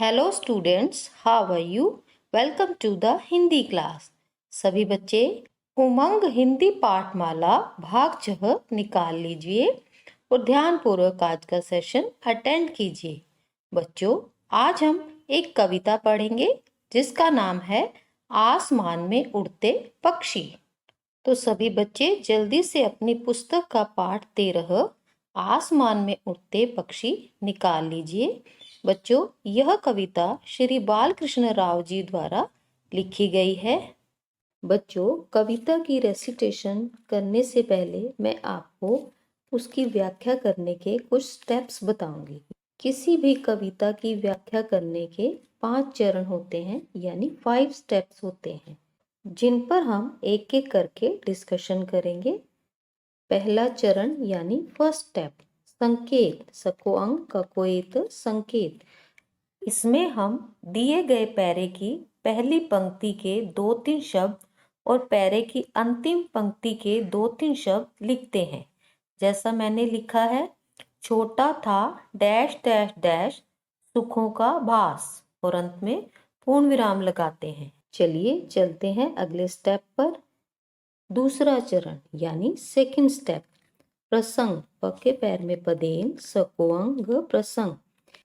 Hello students, how are you? Welcome to the Hindi class. सभी बच्चे उमंग हिंदी पाठमाला भाग 6 निकाल लीजिए और ध्यानपूर्वक आज का सेशन अटेंड कीजिए। बच्चों, आज हम एक कविता पढ़ेंगे जिसका नाम है आसमान में उड़ते पक्षी। तो सभी बच्चे जल्दी से अपनी पुस्तक का पाठ 13 आसमान में उड़ते पक्षी निकाल लीजिए। बच्चों, यह कविता श्री बालकृष्ण राव जी द्वारा लिखी गई है। बच्चों, कविता की रेसिटेशन करने से पहले मैं आपको उसकी व्याख्या करने के कुछ स्टेप्स बताऊंगी। किसी भी कविता की व्याख्या करने के 5 चरण होते हैं, यानी 5 स्टेप्स होते हैं, जिन पर हम एक एक करके डिस्कशन करेंगे। पहला चरण यानी फर्स्ट स्टेप, संकेत, सकोअंग ककोएत संकेत। इसमें हम दिए गए पैरे की पहली पंक्ति के 2-3 शब्द और पैरे की अंतिम पंक्ति के 2-3 शब्द लिखते हैं। जैसा मैंने लिखा है, छोटा था डैश डैश डैश सुखों का भास, और अंत में पूर्ण विराम लगाते हैं। चलिए चलते हैं अगले स्टेप पर। दूसरा चरण यानी सेकंड स्टेप, प्रसंग, पक्के पैर में पदेन सकोअंग प्रसंग।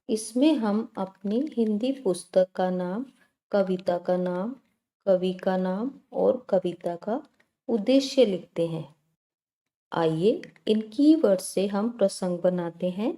इसमें हम अपनी हिंदी पुस्तक का नाम, कविता का नाम, कवि का नाम और कविता का उद्देश्य लिखते हैं। आइए इन कीवर्ड से हम प्रसंग बनाते हैं।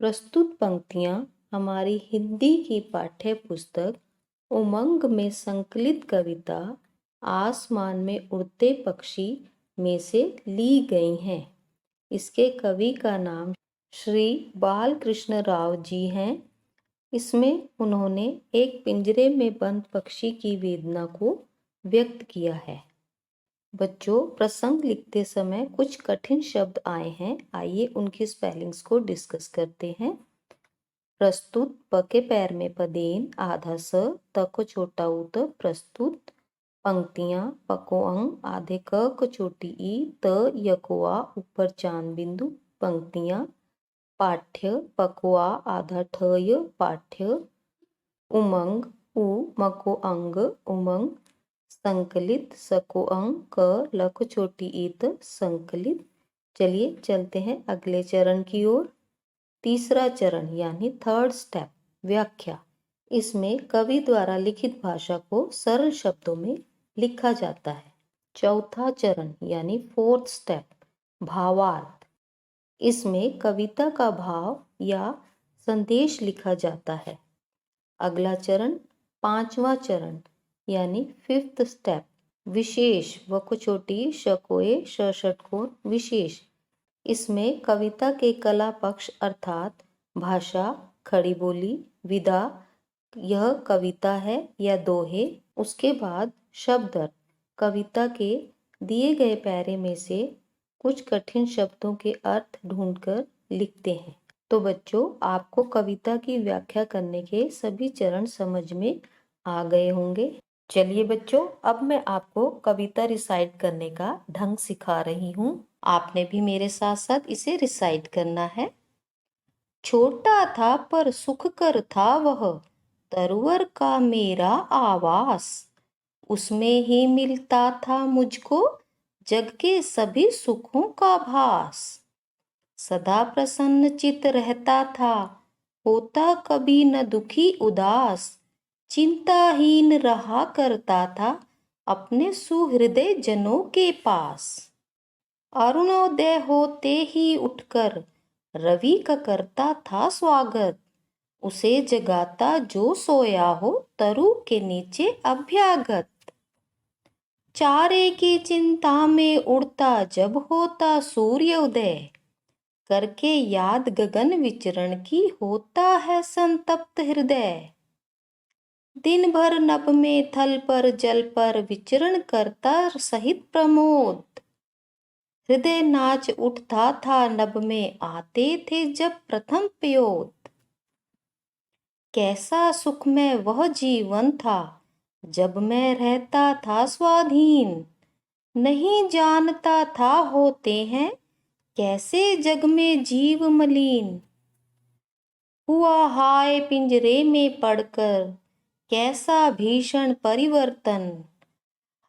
प्रस्तुत पंक्तियां हमारी हिंदी की पाठ्य पुस्तक उमंग में संकलित कविता आसमान में उड़ते पक्षी में से ली गई हैं। इसके कवि का नाम श्री बालकृष्ण राव जी हैं। इसमें उन्होंने एक पिंजरे में बंद पक्षी की वेदना को व्यक्त किया है। बच्चों, प्रसंग लिखते समय कुछ कठिन शब्द आए हैं, आइए उनकी स्पेलिंग्स को डिस्कस करते हैं। प्रस्तुत, पके पैर में पदेन, आधा स, त को छोटा उत, प्रस्तुत। पंक्तियां, पको अंग, आधे क को छोटी ई, त यकोआ ऊपर चांद बिंदु, पंक्तियां। पाठ्य, पकोआ आधा ठ य, पाठ्य। उमंग, उ मको अंग, उमंग। संकलित, सको अंग, क लक छोटी ईत, संकलित। चलिए चलते हैं अगले चरण की ओर। तीसरा चरण यानी थर्ड स्टेप, व्याख्या। इसमें कवि द्वारा लिखित भाषा को सरल शब्दों में लिखा जाता है। चौथा चरण यानी फोर्थ स्टेप, भावार्थ। इसमें कविता का भाव या संदेश लिखा जाता है। अगला चरण, पांचवा चरण यानी फिफ्थ स्टेप, विशेष, वको छोटी शकोए षटकोण विशेष। इसमें कविता के कला पक्ष अर्थात भाषा, खड़ी बोली, विधा, यह कविता है या दोहे, उसके बाद शब्द अर्थ, कविता के दिए गए पैरे में से कुछ कठिन शब्दों के अर्थ ढूंढकर लिखते हैं। तो बच्चों, आपको कविता की व्याख्या करने के सभी चरण समझ में आ गए होंगे। चलिए बच्चों, अब मैं आपको कविता रिसाइट करने का ढंग सिखा रही हूँ। आपने भी मेरे साथ साथ इसे रिसाइट करना है। छोटा था पर सुखकर था वह, तरवर का मेरा आवास, उसमें ही मिलता था मुझको जग के सभी सुखों का भास। सदा प्रसन्न चित रहता था, होता कभी न दुखी उदास, चिंताहीन रहा करता था अपने सुहृदय जनों के पास। अरुणोदय होते ही उठकर रवि का करता था स्वागत, उसे जगाता जो सोया हो तरु के नीचे अभ्यागत। चारे की चिंता में उड़ता जब होता सूर्य उदय, करके याद गगन विचरण की होता है संतप्त हृदय। दिन भर नभ में थल पर जल पर विचरण करता सहित प्रमोद, हृदय नाच उठता था नभ में आते थे जब प्रथम पयोद। कैसा सुखमय वह जीवन था जब मैं रहता था स्वाधीन, नहीं जानता था होते हैं कैसे जग में जीव मलीन। हुआ हाय पिंजरे में पड़कर, कैसा भीषण परिवर्तन।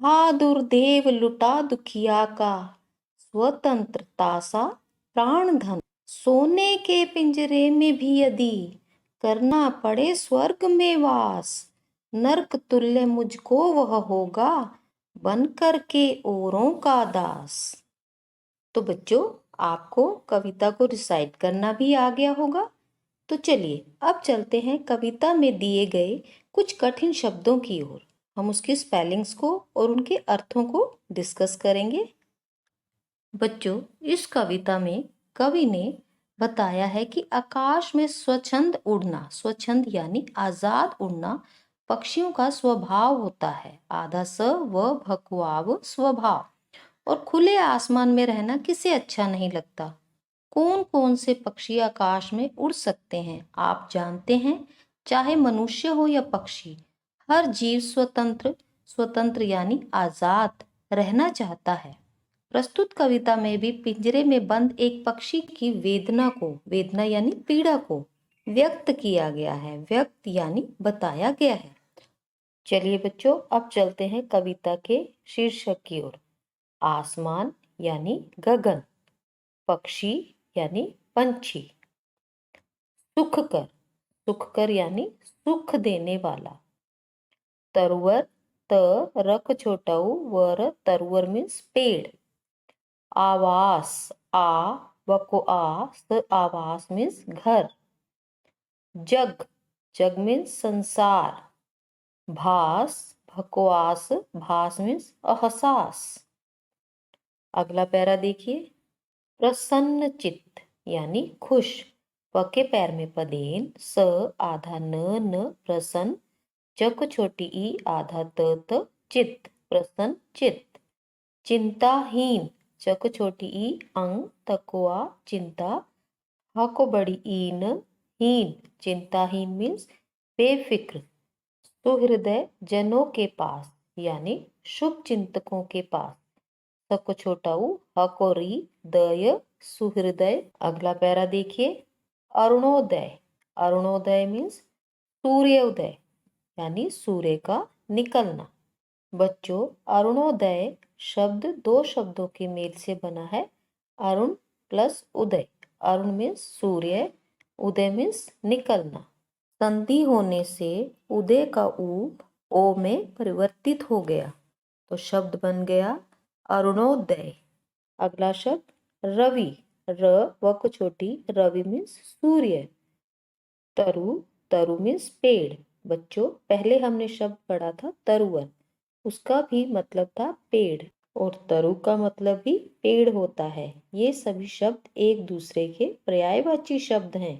हा दुर्देव लुटा दुखिया का, स्वतंत्रता सा प्राण धन। सोने के पिंजरे में भी यदि करना पड़े स्वर्ग में वास, नरक तुल्य मुझको वह होगा, बन कर के औरों का दास। तो बच्चों, आपको कविता को रिसाइट करना भी आ गया होगा। तो चलिए अब चलते हैं कविता में दिए गए कुछ कठिन शब्दों की ओर। हम उसकी स्पेलिंग्स को और उनके अर्थों को डिस्कस करेंगे। बच्चों, इस कविता में कवि ने बताया है कि आकाश में स्वच्छंद उड़ना, स्वच्छंद यानी आजाद उड़ना पक्षियों का स्वभाव होता है। आधा स व भकुआव स्वभाव। और खुले आसमान में रहना किसे अच्छा नहीं लगता। कौन कौन से पक्षी आकाश में उड़ सकते हैं आप जानते हैं। चाहे मनुष्य हो या पक्षी, हर जीव स्वतंत्र, स्वतंत्र यानी आजाद रहना चाहता है। प्रस्तुत कविता में भी पिंजरे में बंद एक पक्षी की वेदना को, वेदना यानी पीड़ा को व्यक्त किया गया है। व्यक्त यानी बताया गया है। चलिए बच्चों, अब चलते हैं कविता के शीर्षक की ओर। आसमान यानी गगन, पक्षी यानी पंछी। सुखकर, सुखकर यानी सुख देने वाला। तरुवर, त रक छोटा उ वर, तरुवर मीन्स पेड़। आवास, आ वको आ स आवास मीन्स घर। जग, जग मीन्स संसार। भास, भकोआस भास मीन्स अहसास। अगला पैरा देखिए। प्रसन्न चित्त यानी खुश। प के पैर में पदेन, स आधा न प्रसन्न, चक छोटी ई आधा त चित्त, प्रसन्न चित्त। चिंताहीन, चक छोटी ई अंग तकुआ चिंता, ह को बड़ी ईन हीन, चिंताहीन मीन्स बेफिक्र। सुहृदय जनों के पास यानी शुभ चिंतकों के पास। स को छोटा ऊ ह को री दय सुहृदय। अगला पैरा देखिए। अरुणोदय, अरुणोदय मीन्स सूर्योदय यानी सूर्य का निकलना। बच्चों, अरुणोदय शब्द दो शब्दों के मेल से बना है। अरुण प्लस उदय। अरुण मीन्स सूर्य, उदय मीन्स निकलना। संधि होने से उदय का ऊ ओ में परिवर्तित हो गया, तो शब्द बन गया अरुणोदय। अगला शब्द रवि, र व को छोटी, रवि मीन्स सूर्य। तरु, तरु मीन्स पेड़। बच्चों, पहले हमने शब्द पढ़ा था तरुवर, उसका भी मतलब था पेड़, और तरु का मतलब भी पेड़ होता है। ये सभी शब्द एक दूसरे के पर्यायवाची शब्द हैं।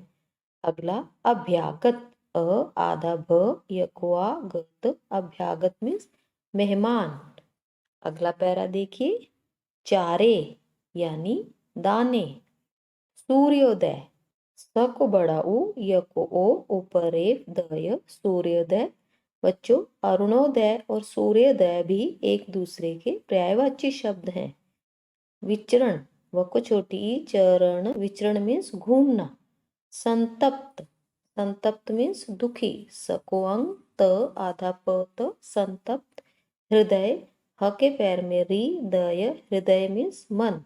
अगला अभ्यागत, अ आधा भ यकोआ गत, अभ्यागत मीन्स मेहमान। अगला पैरा देखिए। चारे यानी दाने। सूर्योदय, स को बड़ा उ य को ओ ऊपर एक दय सूर्योदय। बच्चों, अरुणोदय और सूर्योदय भी एक दूसरे के पर्यायवाची शब्द हैं। विचरण, व को छोटी ई चरण, विचरण मीन्स घूमना। संतप्त, संतप्त मीन्स दुखी। स को अंग त आधा प त संतप्त। हृदय, ह के पैर में री दय, हृदय मीन्स मन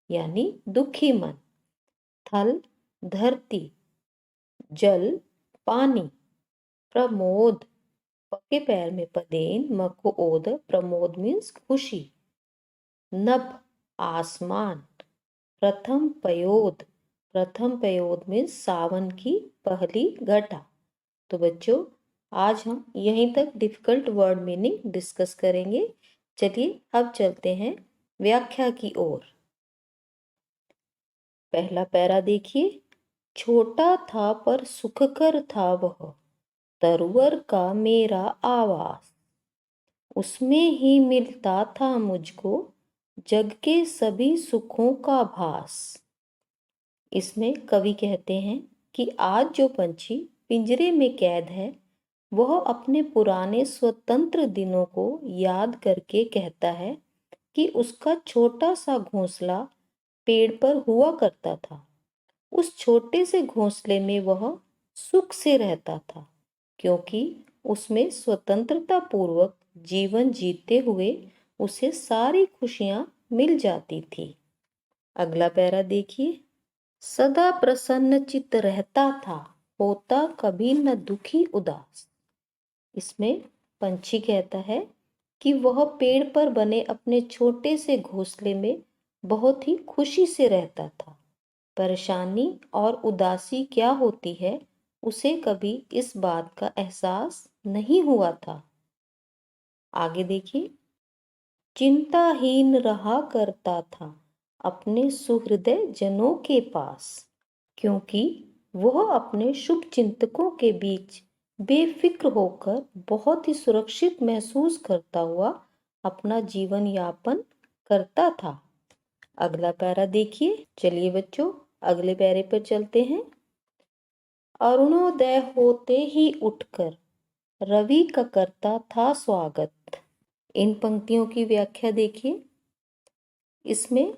यानी दुखी मन। थल, धरती। जल, पानी। प्रमोद, प के पैर में पदेन, म को ओद, प्रमोद मीन्स खुशी। नभ, आसमान। प्रथम पयोद, प्रथम पयोद मीन्स सावन की पहली घटा। तो बच्चों, आज हम यहीं तक डिफिकल्ट वर्ड मीनिंग डिस्कस करेंगे। चलिए अब चलते हैं व्याख्या की ओर। पहला पैरा देखिए। छोटा था पर सुखकर था वह, तरुवर का मेरा आवास, उसमें ही मिलता था मुझको जग के सभी सुखों का भास। इसमें कवि कहते हैं कि आज जो पंछी पिंजरे में कैद है, वह अपने पुराने स्वतंत्र दिनों को याद करके कहता है कि उसका छोटा सा घोंसला पेड़ पर हुआ करता था। उस छोटे से घोंसले में वह सुख से रहता था, क्योंकि उसमें स्वतंत्रता पूर्वक जीवन जीते हुए उसे सारी खुशियां मिल जाती थी। अगला पैरा देखिए। सदा प्रसन्न चित्त रहता था, होता कभी न दुखी उदास। इसमें पंछी कहता है कि वह पेड़ पर बने अपने छोटे से घोंसले में बहुत ही खुशी से रहता था। परेशानी और उदासी क्या होती है उसे कभी इस बात का एहसास नहीं हुआ था। आगे देखिए। चिंताहीन रहा करता था अपने सुहृदय जनों के पास, क्योंकि वह अपने शुभ चिंतकों के बीच बेफिक्र होकर बहुत ही सुरक्षित महसूस करता हुआ अपना जीवन यापन करता था। अगला पैरा देखिए। चलिए बच्चों, अगले पैरे पर चलते हैं। अरुणोदय होते ही उठकर रवि का करता था स्वागत। इन पंक्तियों की व्याख्या देखिए। इसमें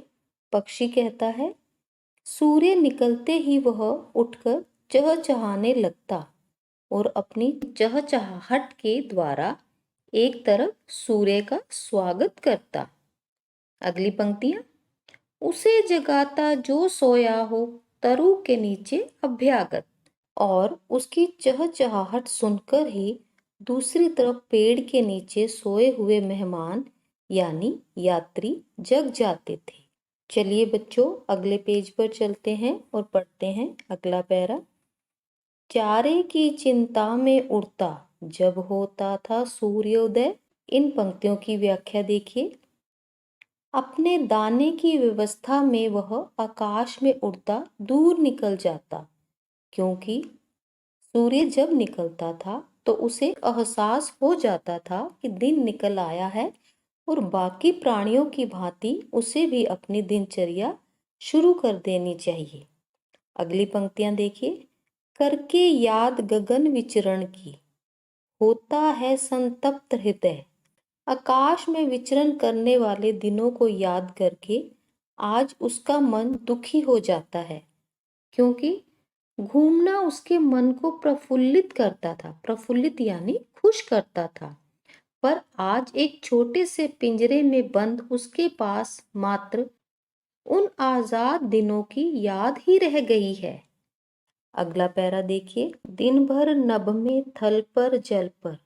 पक्षी कहता है, सूर्य निकलते ही वह उठकर चहचहाने लगता और अपनी चहचहाहट के द्वारा एक तरफ सूर्य का स्वागत करता। अगली पंक्तियां। उसे जगाता जो सोया हो तरु के नीचे अभ्यागत। और उसकी चहचहाहट सुनकर ही दूसरी तरफ पेड़ के नीचे सोए हुए मेहमान यानी यात्री जग जाते थे। चलिए बच्चों, अगले पेज पर चलते हैं और पढ़ते हैं अगला पैरा। चारे की चिंता में उड़ता जब होता था सूर्योदय। इन पंक्तियों की व्याख्या देखिए। अपने दाने की व्यवस्था में वह आकाश में उड़ता दूर निकल जाता, क्योंकि सूर्य जब निकलता था तो उसे एहसास हो जाता था कि दिन निकल आया है और बाकी प्राणियों की भांति उसे भी अपनी दिनचर्या शुरू कर देनी चाहिए। अगली पंक्तियां देखिए। करके याद गगन विचरण की होता है संतप्त हृदय। आकाश में विचरण करने वाले दिनों को याद करके आज उसका मन दुखी हो जाता है, क्योंकि घूमना उसके मन को प्रफुल्लित करता था। प्रफुल्लित यानी खुश करता था। पर आज एक छोटे से पिंजरे में बंद उसके पास मात्र उन आजाद दिनों की याद ही रह गई है। अगला पैरा देखिए। दिन भर नभ में थल पर जल पर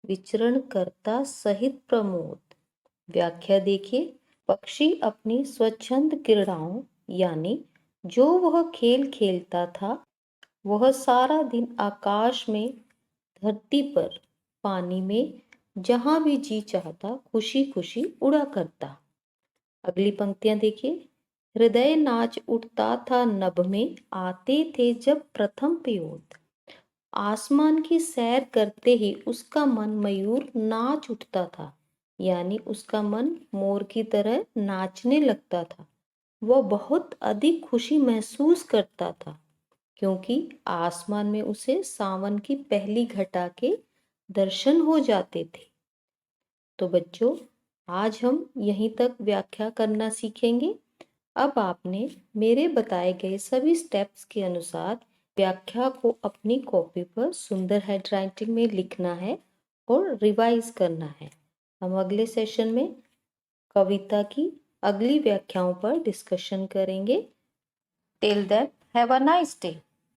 विचरण करता सहित प्रमोद। व्याख्या देखिए। पक्षी अपनी स्वच्छंद क्रीड़ाओं यानी जो वह खेल खेलता था वह सारा दिन आकाश में, धरती पर, पानी में, जहां भी जी चाहता खुशी खुशी उड़ा करता। अगली पंक्तियां देखिए। हृदय नाच उठता था नभ में आते थे जब प्रथम पयोद। आसमान की सैर करते ही उसका मन मयूर नाच उठता था, यानी उसका मन मोर की तरह नाचने लगता था। वह बहुत अधिक खुशी महसूस करता था, क्योंकि आसमान में उसे सावन की पहली घटा के दर्शन हो जाते थे। तो बच्चों, आज हम यहीं तक व्याख्या करना सीखेंगे। अब आपने मेरे बताए गए सभी स्टेप्स के अनुसार व्याख्या को अपनी कॉपी पर सुंदर हैंडराइटिंग में लिखना है और रिवाइज करना है। हम अगले सेशन में कविता की अगली व्याख्याओं पर डिस्कशन करेंगे। Till then, have a nice day.